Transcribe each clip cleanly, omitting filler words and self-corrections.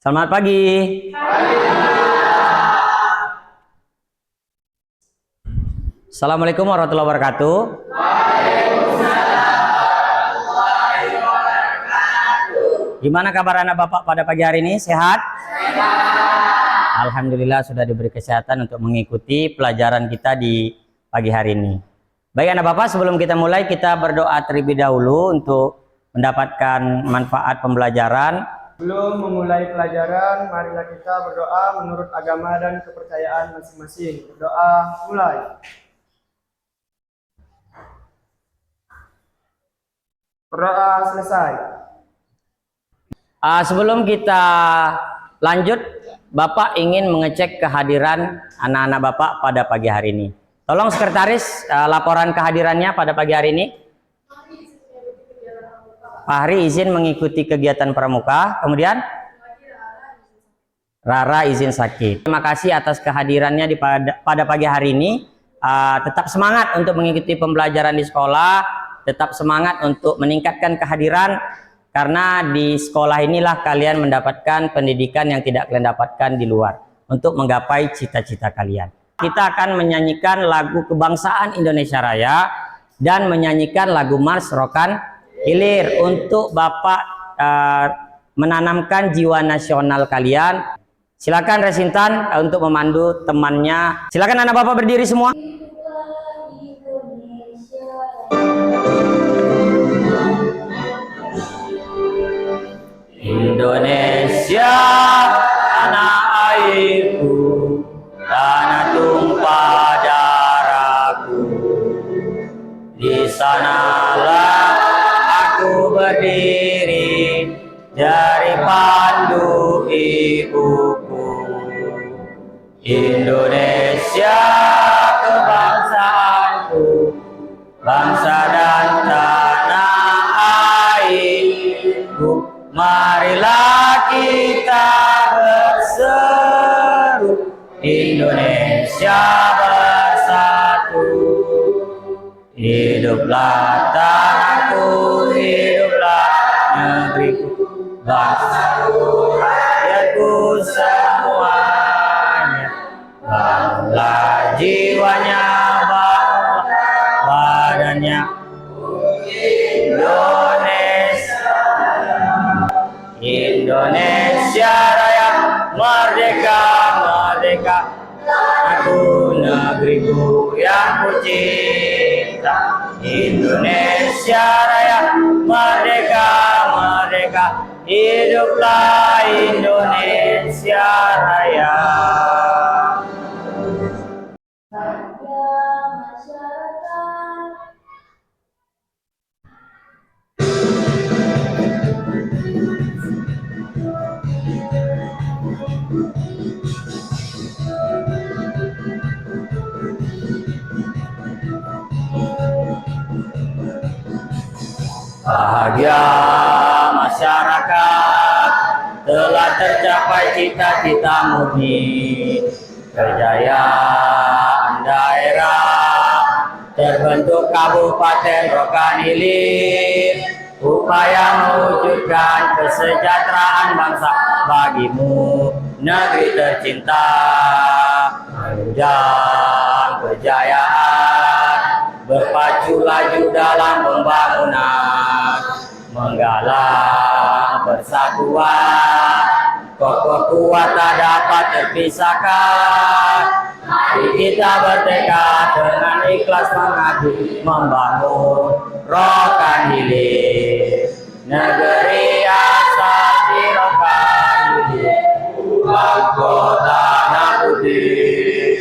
Selamat pagi. Assalamualaikum warahmatullahi wabarakatuh. Gimana kabar anak bapak pada pagi hari ini? Sehat? Alhamdulillah sudah diberi kesehatan untuk mengikuti pelajaran kita di pagi hari ini. Baik anak bapak, sebelum kita mulai kita berdoa terlebih dahulu untuk mendapatkan manfaat pembelajaran. Sebelum memulai pelajaran, marilah kita berdoa menurut agama dan kepercayaan masing-masing. Berdoa mulai. Berdoa selesai. Sebelum kita lanjut, Bapak ingin mengecek kehadiran anak-anak Bapak pada pagi hari ini. Tolong sekretaris laporan kehadirannya pada pagi hari ini. Pak Hari izin mengikuti kegiatan pramuka. Kemudian Rara izin sakit. Terima kasih atas kehadirannya pada pagi hari ini. Tetap semangat untuk mengikuti pembelajaran di sekolah. Tetap semangat untuk meningkatkan kehadiran. Karena di sekolah inilah kalian mendapatkan pendidikan yang tidak kalian dapatkan di luar. Untuk menggapai cita-cita kalian. Kita akan menyanyikan lagu kebangsaan Indonesia Raya. Dan menyanyikan lagu Mars Rokan Hilir. Untuk Bapak menanamkan jiwa nasional kalian. Silakan Resintan untuk memandu temannya. Silakan anak Bapak berdiri semua. Indonesia tanah airku, tanah tumpah darahku. Di sanalah aku berdiri, dari pandu ibuku. Indonesia kebangsaanku, bangsa dan tanah airku. Marilah kita berseru, Indonesia bersatu. Hiduplah tanahku, hiduplah negeriku, bangsaku, rakyatku semuanya. Bangunlah jiwanya, bangunlah badannya. Indonesia Raya, merdeka, merdeka. Aku negeriku yang kucinta. Indonesia Raya, merdeka, merdeka. Hiduplah Indonesia Raya. Bahagia masyarakat, telah tercapai cita-cita murni. Kejayaan daerah, terbentuk Kabupaten Rokan Hilir. Upaya mewujudkan kesejahteraan bangsa bagimu, negeri tercinta. Menunjang kejayaan, berpacu laju dalam pembangunan, menggalang persatuan, kokoh kuat tak dapat terpisahkan. Mari kita bertekad dengan ikhlas mengabdi, membangun Rokan Hilir, negeri asal di Rokan Hilir, mahkota tanah putih.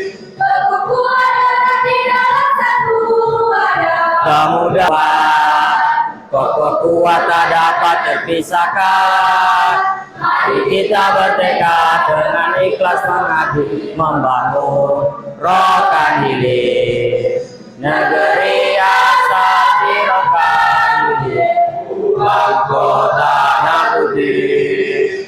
Kemudahan, kokoh kuat tak dapat terpisahkan. Mari kita bertekad dengan ikhlas mengabdi, membangun Rokan Hilir, negeri asal di Rokan Hilir, mahkota tanah putih.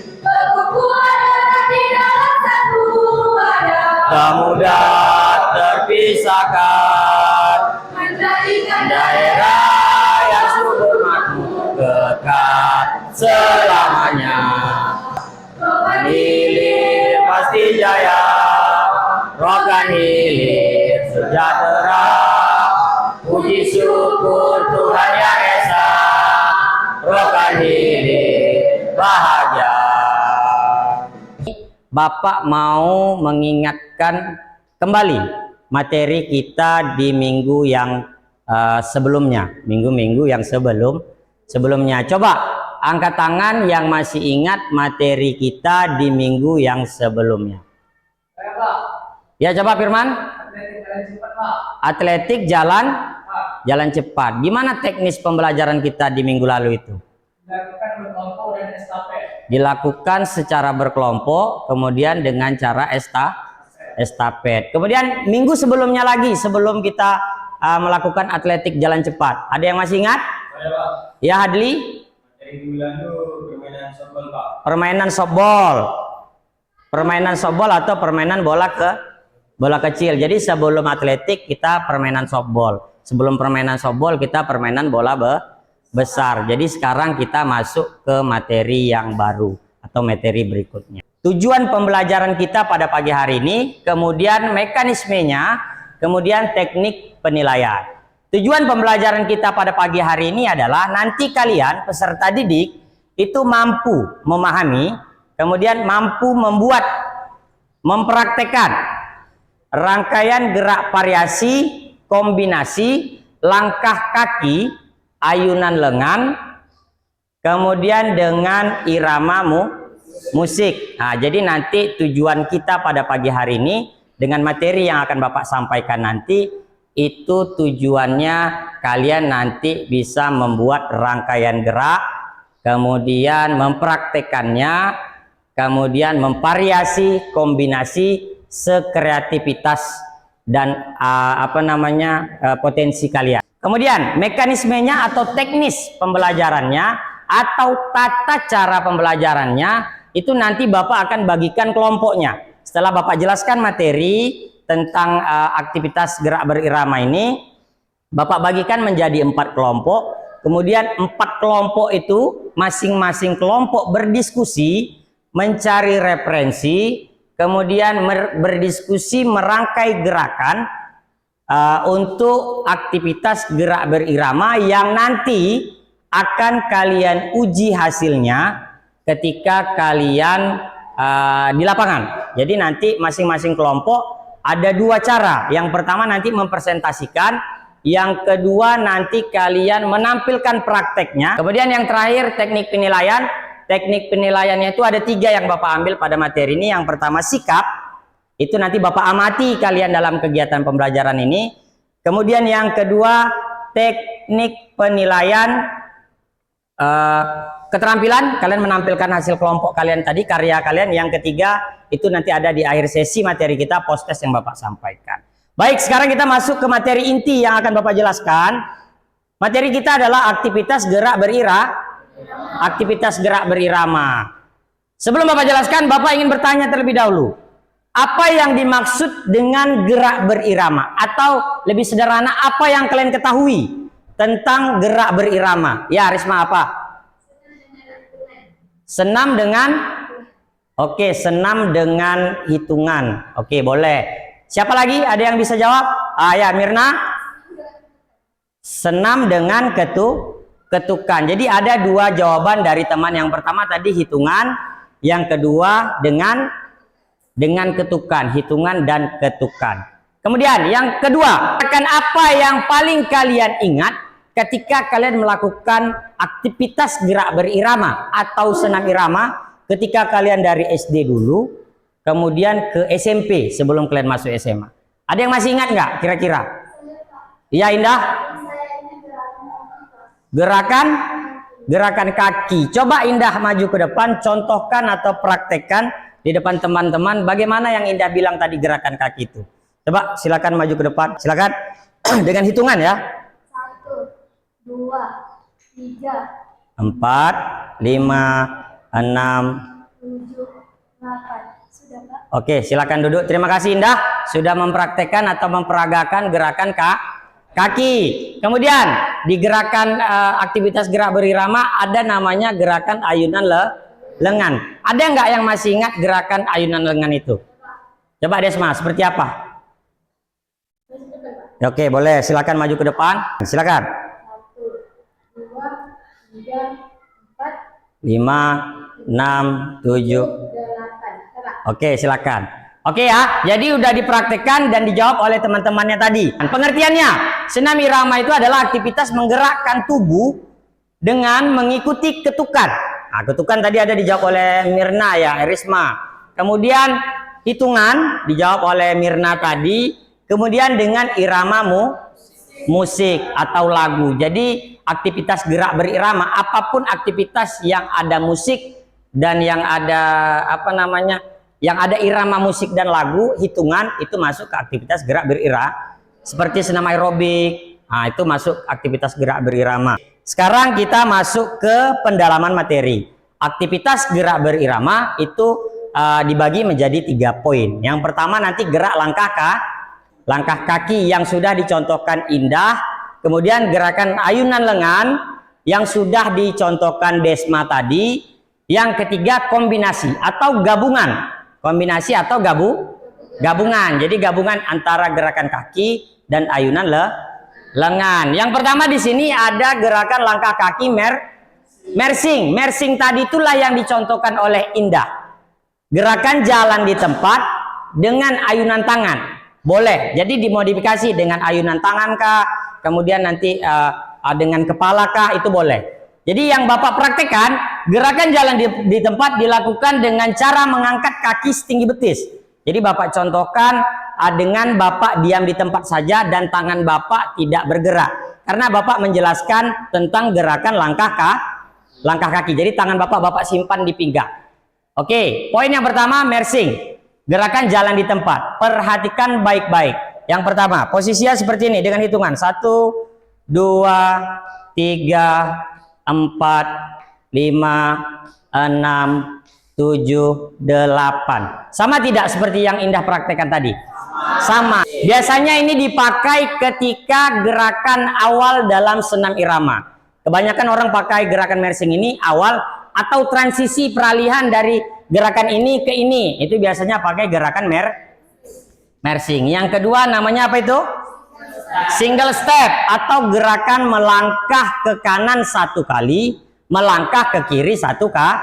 Kemudahan terpisahkan, daerah yang subur makmur kekal selamanya. rokan hilir sejahtera, puji syukur Tuhan yang Esa, rokan hilir bahagia. Bapak mau mengingatkan kembali materi kita di minggu yang sebelumnya, minggu-minggu yang sebelumnya. Coba angkat tangan yang masih ingat materi kita di minggu yang sebelumnya. Ya, coba Firman. Atletik jalan cepat. Gimana teknis pembelajaran kita di minggu lalu itu? Dilakukan berkelompok dan estafet. Dilakukan secara berkelompok, kemudian dengan cara estafet. Kemudian minggu sebelumnya lagi, sebelum kita melakukan atletik jalan cepat, ada yang masih ingat? Ya, Hadli? Permainan softball. Permainan softball atau permainan bola kecil. Jadi sebelum atletik kita permainan softball. Sebelum permainan softball kita permainan bola besar. Jadi sekarang kita masuk ke materi yang baru atau materi berikutnya. Tujuan pembelajaran kita pada pagi hari ini, kemudian mekanismenya, kemudian teknik penilaian. Tujuan pembelajaran kita pada pagi hari ini adalah nanti kalian peserta didik itu mampu memahami, kemudian mampu membuat, mempraktekkan rangkaian gerak variasi, kombinasi, langkah kaki, ayunan lengan, kemudian dengan irama musik. Nah, jadi nanti tujuan kita pada pagi hari ini dengan materi yang akan Bapak sampaikan nanti, itu tujuannya kalian nanti bisa membuat rangkaian gerak, kemudian mempraktekannya, kemudian memvariasi, kombinasi, sekreativitas dan potensi kalian. Kemudian mekanismenya atau teknis pembelajarannya atau tata cara pembelajarannya itu nanti Bapak akan bagikan kelompoknya. Setelah Bapak jelaskan materi tentang aktivitas gerak berirama ini, Bapak bagikan menjadi 4 kelompok. Kemudian 4 kelompok itu masing-masing kelompok berdiskusi, mencari referensi, kemudian berdiskusi merangkai gerakan untuk aktivitas gerak berirama yang nanti akan kalian uji hasilnya ketika kalian di lapangan. Jadi nanti masing-masing kelompok ada 2 cara. Yang pertama nanti mempresentasikan, yang kedua nanti kalian menampilkan prakteknya. Kemudian yang terakhir teknik penilaian. Teknik penilaiannya itu ada 3 yang Bapak ambil pada materi ini. Yang pertama sikap. Itu nanti Bapak amati kalian dalam kegiatan pembelajaran ini. Kemudian yang kedua, teknik penilaian keterampilan. Kalian menampilkan hasil kelompok kalian tadi, karya kalian. Yang ketiga, itu nanti ada di akhir sesi materi kita, post test yang Bapak sampaikan. Baik, sekarang kita masuk ke materi inti yang akan Bapak jelaskan. Materi kita adalah aktivitas gerak berirama. Sebelum Bapak jelaskan, Bapak ingin bertanya terlebih dahulu. Apa yang dimaksud dengan gerak berirama? Atau lebih sederhana, apa yang kalian ketahui tentang gerak berirama? Ya, Risma, apa? Senam dengan? Oke, senam dengan hitungan. Oke, boleh. Siapa lagi? Ada yang bisa jawab? Ya, Mirna. Senam dengan ketukan. Jadi ada 2 jawaban dari teman. Yang pertama tadi hitungan, yang kedua dengan ketukan, hitungan dan ketukan. Kemudian yang kedua, akan apa yang paling kalian ingat ketika kalian melakukan aktivitas gerak berirama atau senam irama ketika kalian dari SD dulu, kemudian ke SMP sebelum kalian masuk SMA. Ada yang masih ingat nggak kira-kira? Iya, Indah? Gerakan kaki. Coba Indah maju ke depan, contohkan atau praktekkan di depan teman-teman bagaimana yang Indah bilang tadi gerakan kaki itu. Coba silakan maju ke depan, silakan. Dengan hitungan ya. 1, 2, 3, 4, 5, 6, 7, 8. Sudah, Pak? Oke, silakan duduk. Terima kasih Indah sudah mempraktekkan atau memperagakan gerakan kaki. Kemudian di gerakan aktivitas gerak berirama ada namanya gerakan ayunan lengan. Ada nggak yang masih ingat gerakan ayunan lengan itu? Coba Desma, seperti apa? Oke, boleh. Silakan maju ke depan. Silakan. 1, 2, 3, 4, 5, 6, 7. 8. Coba. Oke, silakan. Oke ya, jadi udah dipraktekkan dan dijawab oleh teman-temannya tadi. Pengertiannya, senam irama itu adalah aktivitas menggerakkan tubuh dengan mengikuti ketukan. Nah, ketukan tadi ada dijawab oleh Mirna ya, Risma. Kemudian hitungan dijawab oleh Mirna tadi. Kemudian dengan irama musik atau lagu. Jadi aktivitas gerak berirama, apapun aktivitas yang ada musik dan yang ada yang ada irama musik dan lagu, hitungan itu masuk ke aktivitas gerak berirama. Seperti senam aerobik, nah itu masuk aktivitas gerak berirama. Sekarang kita masuk ke pendalaman materi. Aktivitas gerak berirama itu dibagi menjadi 3 poin. Yang pertama nanti gerak langkah kaki yang sudah dicontohkan Indah. Kemudian gerakan ayunan lengan yang sudah dicontohkan Desma tadi. Yang ketiga kombinasi atau gabungan. Kombinasi atau gabungan. Jadi gabungan antara gerakan kaki dan ayunan lengan. Yang pertama di sini ada gerakan langkah kaki mersing. Mersing tadi itulah yang dicontohkan oleh Indah. Gerakan jalan di tempat dengan ayunan tangan. Boleh. Jadi dimodifikasi dengan ayunan tangan kah, kemudian nanti dengan kepala kah, itu boleh. Jadi yang Bapak praktekkan, gerakan jalan di tempat dilakukan dengan cara mengangkat kaki setinggi betis. Jadi Bapak contohkan dengan Bapak diam di tempat saja dan tangan Bapak tidak bergerak. Karena Bapak menjelaskan tentang gerakan langkah kaki. Jadi tangan Bapak simpan di pinggang. Oke, poin yang pertama mersing. Gerakan jalan di tempat. Perhatikan baik-baik. Yang pertama, posisinya seperti ini dengan hitungan 1, 2, 3, 4, 5, 6, 7, 8. Sama tidak seperti yang Indah praktekkan tadi? Sama. Biasanya ini dipakai ketika gerakan awal dalam senam irama. Kebanyakan orang pakai gerakan mersing ini awal atau transisi peralihan dari gerakan ini ke ini. Itu biasanya pakai gerakan mersing. Yang kedua namanya apa itu? Single step atau gerakan melangkah ke kanan 1 kali, melangkah ke kiri 1 kali.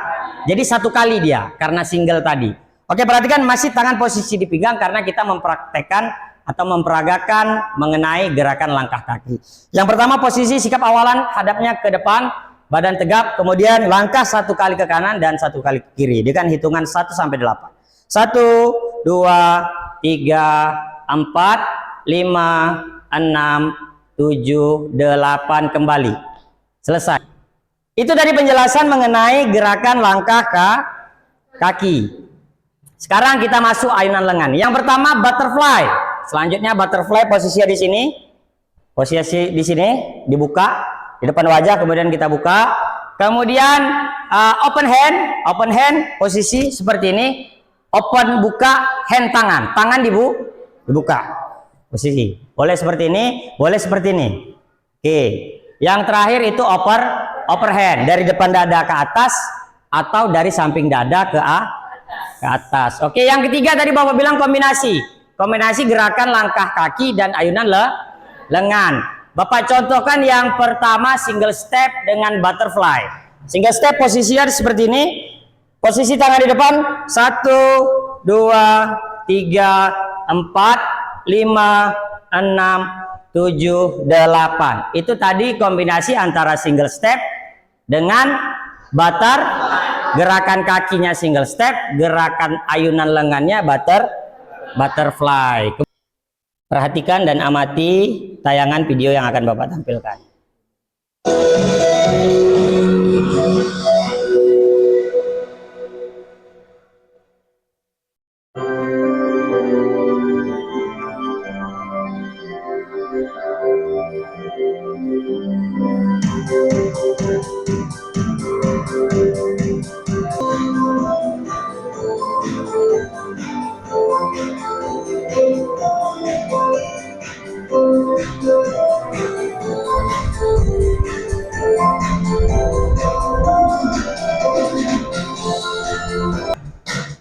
Jadi 1 kali dia karena single tadi. Oke, perhatikan masih tangan posisi dipegang karena kita mempraktekkan atau memperagakan mengenai gerakan langkah kaki. Yang pertama posisi sikap awalan hadapnya ke depan, badan tegap, kemudian langkah 1 kali ke kanan dan 1 kali ke kiri dengan hitungan 1 sampai 8. 1, 2, 3, 4, 5, 6, 7, 8 kembali. Selesai. Itu dari penjelasan mengenai gerakan langkah kaki. Sekarang kita masuk ayunan lengan. Yang pertama butterfly. Selanjutnya butterfly posisinya di sini. Posisi di sini dibuka di depan wajah, kemudian kita buka. Kemudian open hand posisi seperti ini. Open buka hand tangan dibuka. Posisi. Boleh seperti ini, boleh seperti ini. Oke. Yang terakhir itu overhand dari depan dada ke atas atau dari samping dada ke atas. Oke, yang ketiga tadi Bapak bilang kombinasi. Kombinasi gerakan langkah kaki dan ayunan lengan. Bapak contohkan yang pertama single step dengan butterfly. Single step posisinya seperti ini. Posisi tangan di depan 1, 2, 3, 4, 5, 6, 7, 8. Itu tadi kombinasi antara single step dengan gerakan kakinya single step, gerakan ayunan lengannya butterfly. Perhatikan dan amati tayangan video yang akan Bapak tampilkan.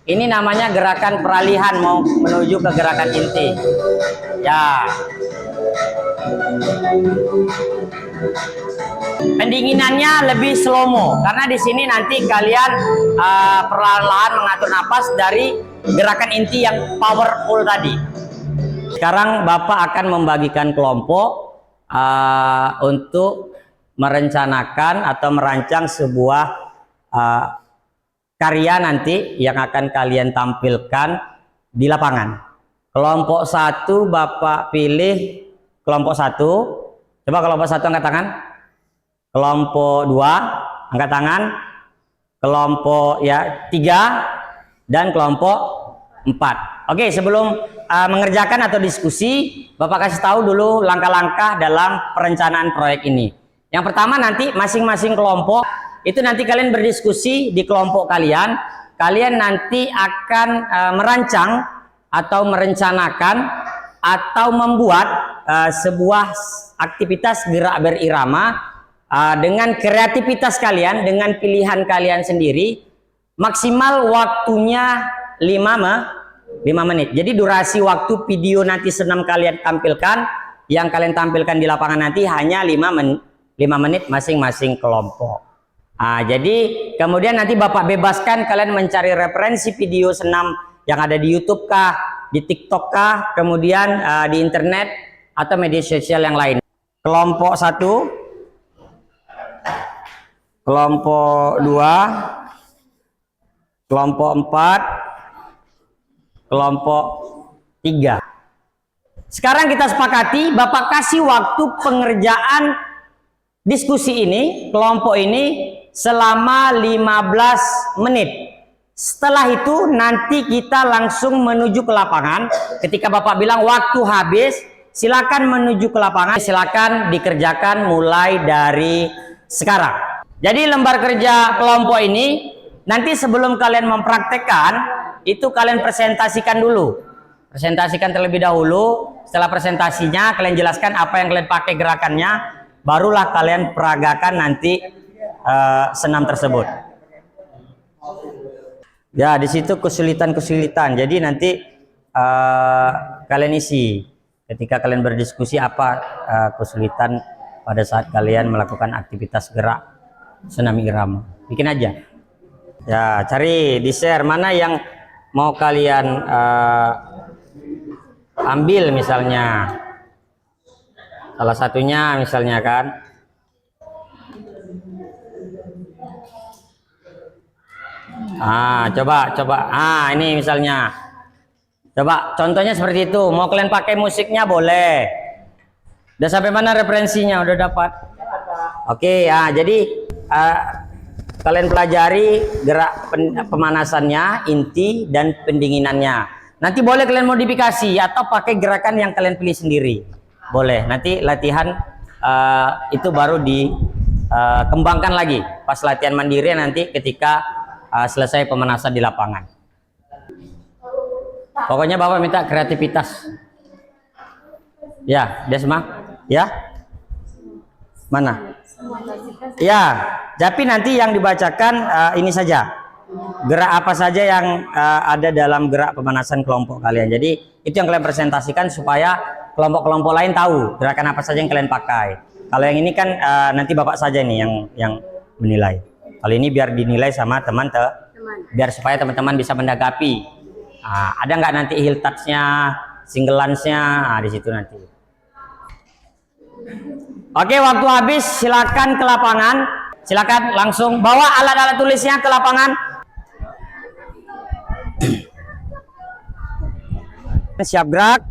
Ini namanya gerakan peralihan mau menuju ke gerakan inti. Ya. Pendinginannya lebih slow mo karena di sini nanti kalian perlahan-lahan mengatur napas dari gerakan inti yang powerful tadi. Sekarang Bapak akan membagikan kelompok untuk merencanakan atau merancang sebuah karya nanti yang akan kalian tampilkan di lapangan. Kelompok 1 Bapak pilih kelompok 1. Coba kelompok 1 angkat tangan. Kelompok 2 angkat tangan. Kelompok 3 dan kelompok 4. Oke, sebelum mengerjakan atau diskusi, Bapak kasih tahu dulu langkah-langkah dalam perencanaan proyek ini. Yang pertama, nanti masing-masing kelompok itu nanti kalian berdiskusi di kelompok kalian. Kalian nanti akan merancang atau merencanakan atau membuat sebuah aktivitas gerak berirama dengan kreativitas kalian, dengan pilihan kalian sendiri. Maksimal waktunya 5 menit. Jadi durasi waktu video nanti senam kalian tampilkan, yang kalian tampilkan di lapangan nanti hanya 5 menit masing-masing kelompok. Jadi kemudian nanti Bapak bebaskan kalian mencari referensi video senam yang ada di YouTube kah, di TikTok kah, kemudian di internet atau media sosial yang lain. Kelompok 1, kelompok 2, kelompok 4, kelompok 3. Sekarang kita sepakati, Bapak kasih waktu pengerjaan diskusi ini, kelompok ini selama 15 menit. Setelah itu nanti kita langsung menuju ke lapangan. Ketika Bapak bilang waktu habis, silakan menuju ke lapangan. Silakan dikerjakan mulai dari sekarang. Jadi lembar kerja kelompok ini nanti sebelum kalian mempraktekkan, itu kalian presentasikan dulu. Presentasikan terlebih dahulu. Setelah presentasinya kalian jelaskan apa yang kalian pakai gerakannya, barulah kalian peragakan nanti senam tersebut. Ya, di situ kesulitan-kesulitan. Jadi nanti kalian isi ketika kalian berdiskusi apa kesulitan pada saat kalian melakukan aktivitas gerak senam irama. Bikin aja. Ya, cari di share mana yang mau kalian ambil misalnya. Salah satunya misalnya kan. Coba. Ini misalnya. Coba contohnya seperti itu. Mau kalian pakai musiknya boleh. Udah sampai mana referensinya? Udah dapat? Oke, jadi kalian pelajari gerak pemanasannya, inti dan pendinginannya. Nanti boleh kalian modifikasi atau pakai gerakan yang kalian pilih sendiri. Boleh. Nanti latihan itu baru dikembangkan lagi pas latihan mandiri nanti ketika selesai pemanasan di lapangan. Pokoknya Bapak minta kreativitas. Ya, Desma. Ya. Mana? Ya, tapi nanti yang dibacakan ini saja. Gerak apa saja yang ada dalam gerak pemanasan kelompok kalian. Jadi itu yang kalian presentasikan supaya kelompok-kelompok lain tahu gerakan apa saja yang kalian pakai. Kalau yang ini kan nanti Bapak saja nih yang menilai. Kalau ini biar dinilai sama biar supaya teman-teman bisa mendagapi. Ada nggak nanti heel touch-nya, single lance-nya, di situ nanti. Oke, waktu habis, silakan ke lapangan. Silakan langsung bawa alat-alat tulisnya ke lapangan. Siap gerak.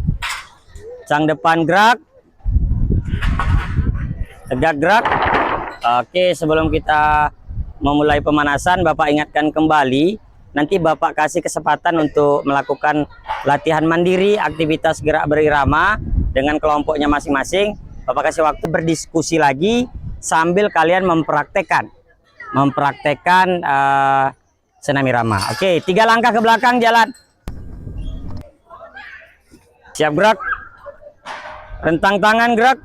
Cang depan gerak. Tegak gerak. Oke, sebelum kita memulai pemanasan, Bapak ingatkan kembali, nanti Bapak kasih kesempatan untuk melakukan latihan mandiri, aktivitas gerak berirama dengan kelompoknya masing-masing. Bapak kasih waktu berdiskusi lagi sambil kalian mempraktekkan senam irama. Oke, 3 langkah ke belakang jalan. Siap gerak. Rentang tangan gerak.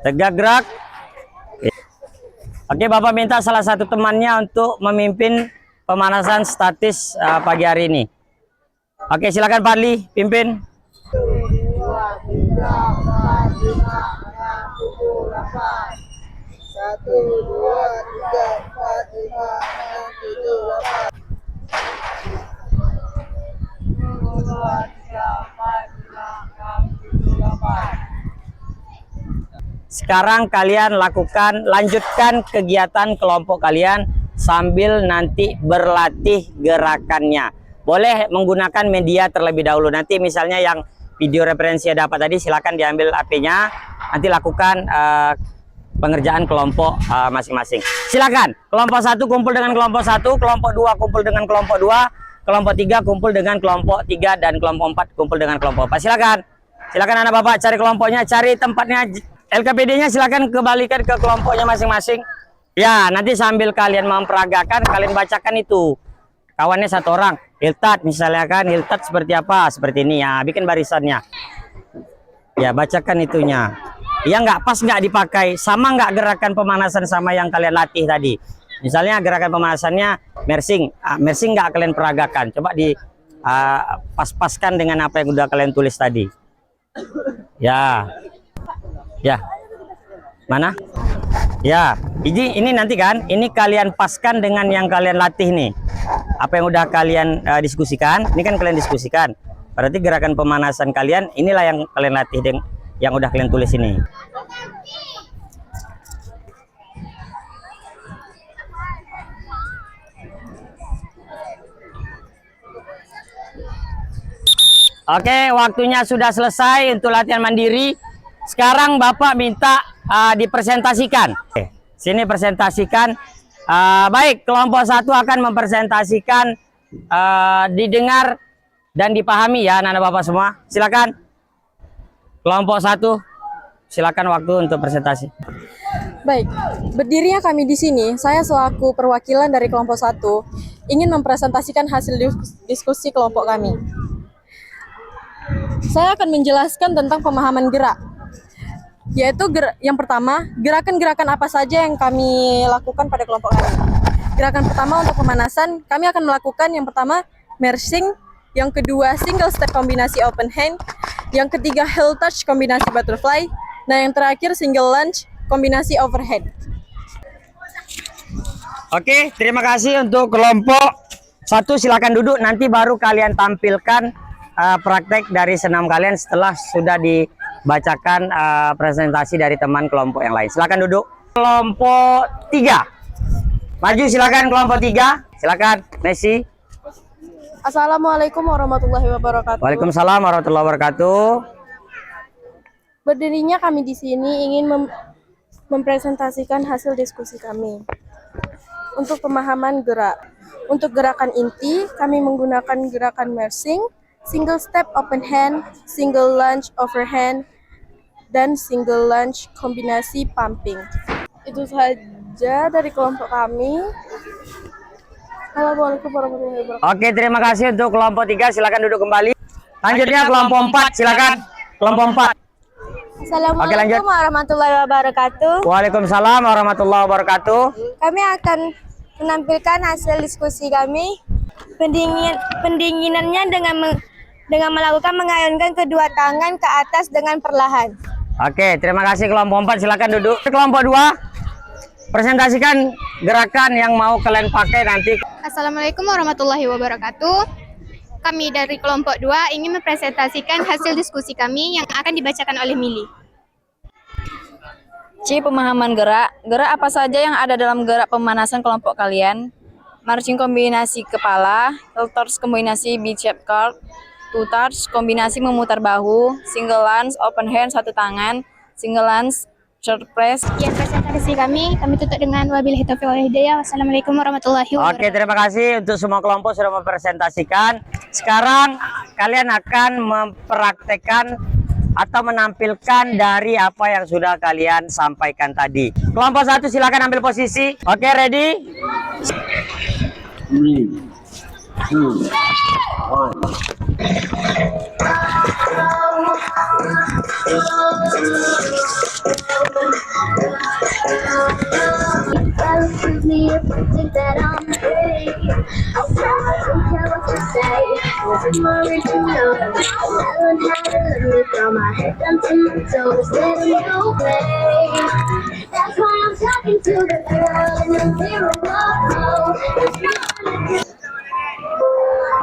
Tegak gerak. Oke, Bapak minta salah satu temannya untuk memimpin pemanasan statis pagi hari ini. Oke, silakan Fadli pimpin. 1, 2, 3, 4, 5. Sekarang kalian lanjutkan kegiatan kelompok kalian sambil nanti berlatih gerakannya. Boleh menggunakan media terlebih dahulu. Nanti misalnya yang video referensi yang dapat tadi, silakan diambil HP-nya. Nanti lakukan pengerjaan kelompok masing-masing. Silakan. Kelompok 1 kumpul dengan kelompok 1, kelompok 2 kumpul dengan kelompok 2, kelompok 3 kumpul dengan kelompok 3, dan kelompok 4 kumpul dengan kelompok 4. Silakan. Silakan anak bapak cari kelompoknya, cari tempatnya. LKPD-nya silakan kembalikan ke kelompoknya masing-masing. Ya, nanti sambil kalian memperagakan, kalian bacakan itu. Kawannya 1 orang. Hiltat misalnya kan, hiltat seperti apa? Seperti ini ya, bikin barisannya. Ya, bacakan itunya. Ya nggak pas, nggak dipakai. Sama nggak gerakan pemanasan sama yang kalian latih tadi. Misalnya gerakan pemanasannya mersing. Mersing nggak kalian peragakan. Coba di pas-paskan dengan apa yang udah kalian tulis tadi. Ya. Ya. Mana? Ya, ini nanti kan, ini kalian paskan dengan yang kalian latih nih. Apa yang udah kalian diskusikan, ini kan kalian diskusikan. Berarti gerakan pemanasan kalian, inilah yang kalian latih dengan yang udah kalian tulis ini. Oke, waktunya sudah selesai untuk latihan mandiri. Sekarang Bapak minta dipresentasikan. Oke, sini presentasikan. Baik, kelompok 1 akan mempresentasikan, didengar dan dipahami ya anak-anak Bapak semua. Silakan. Kelompok 1, silakan waktu untuk presentasi. Baik, berdirinya kami di sini, saya selaku perwakilan dari kelompok 1 ingin mempresentasikan hasil diskusi kelompok kami. Saya akan menjelaskan tentang pemahaman gerak. Yaitu yang pertama, gerakan-gerakan apa saja yang kami lakukan pada kelompok kami. Gerakan pertama untuk pemanasan, kami akan melakukan yang pertama mersing, yang kedua single step kombinasi open hand, yang ketiga heel touch kombinasi butterfly, dan yang terakhir single lunge kombinasi overhead. Oke, terima kasih untuk kelompok 1. Silakan duduk, nanti baru kalian tampilkan praktek dari senam kalian setelah sudah dibacakan presentasi dari teman kelompok yang lain. Silakan duduk. Kelompok 3. Maju silakan kelompok 3. Silakan, Messi. Assalamualaikum warahmatullahi wabarakatuh. Waalaikumsalam warahmatullahi wabarakatuh. Berdirinya kami di sini ingin mempresentasikan hasil diskusi kami. Untuk pemahaman gerak. Untuk gerakan inti, kami menggunakan gerakan mersing, single step open hand, single lunge overhand, dan single lunge kombinasi pumping. Itu saja dari kelompok kami. Assalamualaikum warahmatullahi wabarakatuh. Oke, terima kasih untuk kelompok 3. Silakan duduk kembali. Lanjutnya kelompok 4. Silakan kelompok 4. Assalamualaikum warahmatullahi wabarakatuh. Waalaikumsalam warahmatullahi wabarakatuh. Kami akan menampilkan hasil diskusi kami. Pendinginannya dengan melakukan mengayunkan kedua tangan ke atas dengan perlahan. Oke, terima kasih kelompok 4. Silakan duduk. Kelompok 2, presentasikan gerakan yang mau kalian pakai nanti. Assalamualaikum warahmatullahi wabarakatuh. Kami dari kelompok 2 ingin mempresentasikan hasil diskusi kami yang akan dibacakan oleh Mili. C. Pemahaman gerak. Gerak apa saja yang ada dalam gerak pemanasan kelompok kalian? Marching kombinasi kepala, heel touch kombinasi B-shape curl, two touch kombinasi memutar bahu, single lunge open hand 1 tangan, single lunge short press. Ya, presentasi kami tutup dengan wabillahi taufiq wal hidayah. Wassalamualaikum warahmatullahi wabarakatuh. Oke, terima kasih untuk semua kelompok sudah mempresentasikan. Sekarang kalian akan mempraktekkan atau menampilkan dari apa yang sudah kalian sampaikan tadi. Kelompok 1 silakan ambil posisi. Oke, ready? 3, 2, 1.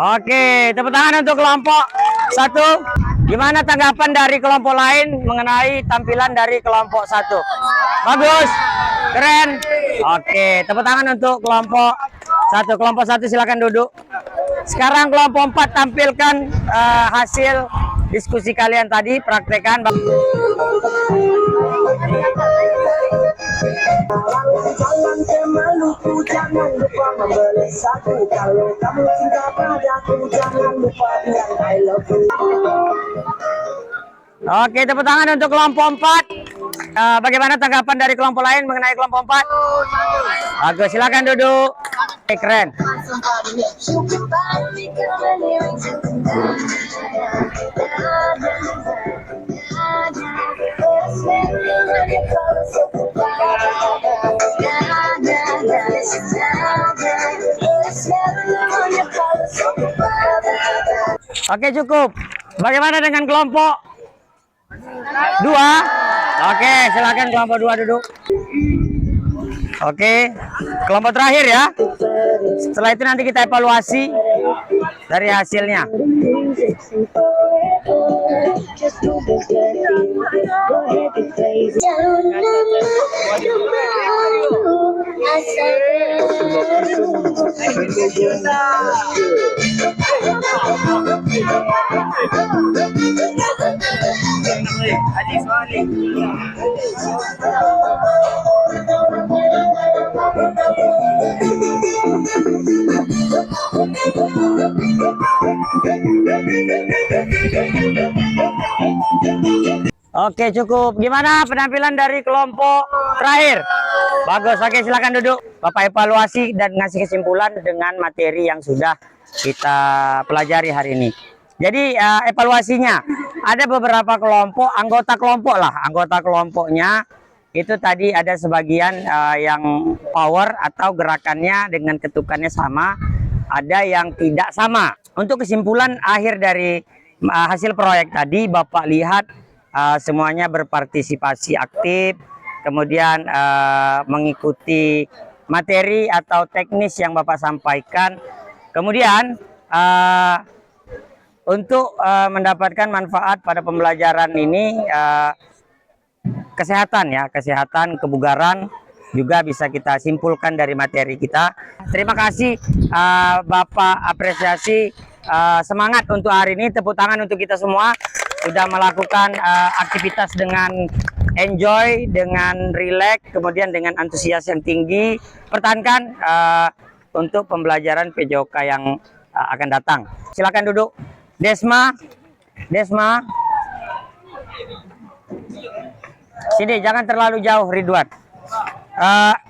Oke, tepuk tangan untuk kelompok 1. Gimana tanggapan dari kelompok lain mengenai tampilan dari kelompok 1? Bagus, keren. Oke, tepuk tangan untuk kelompok 1. Kelompok 1 silakan duduk. Sekarang kelompok 4 tampilkan hasil diskusi kalian tadi, praktekan. Jalan ke Maluku, jangan lupa membeli satu. Kalau kamu cinta padaku, jangan lupa bilang I love you. Oke, tepuk tangan untuk kelompok 4. Bagaimana tanggapan dari kelompok lain mengenai kelompok 4? Bagus, silakan duduk. Oke, keren. Oke, cukup. Bagaimana dengan kelompok 2? Oke, silakan kelompok 2 duduk. Oke, kelompok terakhir ya. Setelah itu nanti kita evaluasi dari hasilnya. Oke, cukup. Gimana penampilan dari kelompok terakhir? Bagus. Oke, silakan duduk. Bapak evaluasi dan ngasih kesimpulan dengan materi yang sudah kita pelajari hari ini. Jadi evaluasinya ada beberapa kelompok, anggota kelompoknya itu tadi ada sebagian yang power atau gerakannya dengan ketukannya sama, ada yang tidak sama. Untuk kesimpulan akhir dari hasil proyek tadi, Bapak lihat semuanya berpartisipasi aktif, kemudian mengikuti materi atau teknis yang Bapak sampaikan. Kemudian untuk mendapatkan manfaat pada pembelajaran ini, kesehatan, kebugaran juga bisa kita simpulkan dari materi kita. Terima kasih Bapak, apresiasi, semangat untuk hari ini. Tepuk tangan untuk kita semua sudah melakukan aktivitas dengan enjoy, dengan relax, kemudian dengan antusias yang tinggi. Pertahankan untuk pembelajaran PJOK yang akan datang. Silakan duduk. Desma, sini, jangan terlalu jauh. Ridwan,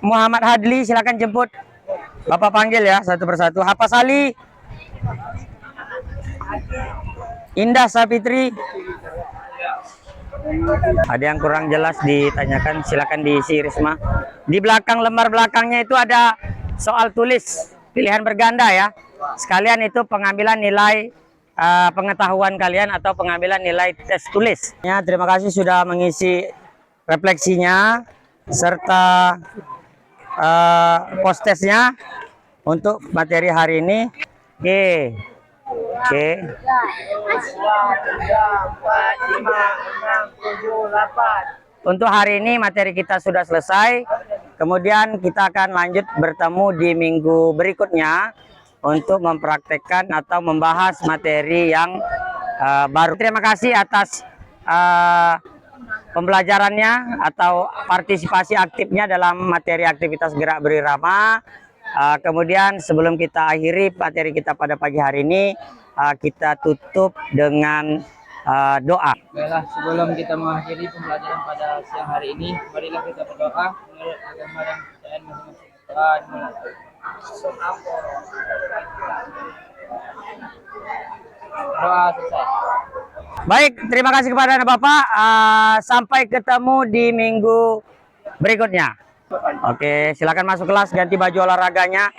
Muhammad Hadli, silakan jemput. Bapak panggil ya satu persatu. Hapas Ali, Indah Sapitri. Ada yang kurang jelas ditanyakan, silakan diisi Risma. Di belakang, lembar belakangnya itu ada soal tulis pilihan berganda ya. Sekalian itu pengambilan nilai pengetahuan kalian atau pengambilan nilai tes tulis. Ya, terima kasih sudah mengisi refleksinya serta post testnya untuk materi hari ini. Oke. Untuk hari ini materi kita sudah selesai. Kemudian kita akan lanjut bertemu di minggu berikutnya untuk mempraktekkan atau membahas materi yang baru. Terima kasih atas pembelajarannya atau partisipasi aktifnya dalam materi aktivitas gerak berirama. Kemudian sebelum kita akhiri materi kita pada pagi hari ini, kita tutup dengan doa. Baiklah, sebelum kita mengakhiri pembelajaran pada siang hari ini, marilah kita berdoa menurut agama dan kepercayaan masing-masing. Doa selesai. Baik, terima kasih kepada Bapak. Sampai ketemu di minggu berikutnya. Oke, silakan masuk kelas, ganti baju olahraganya.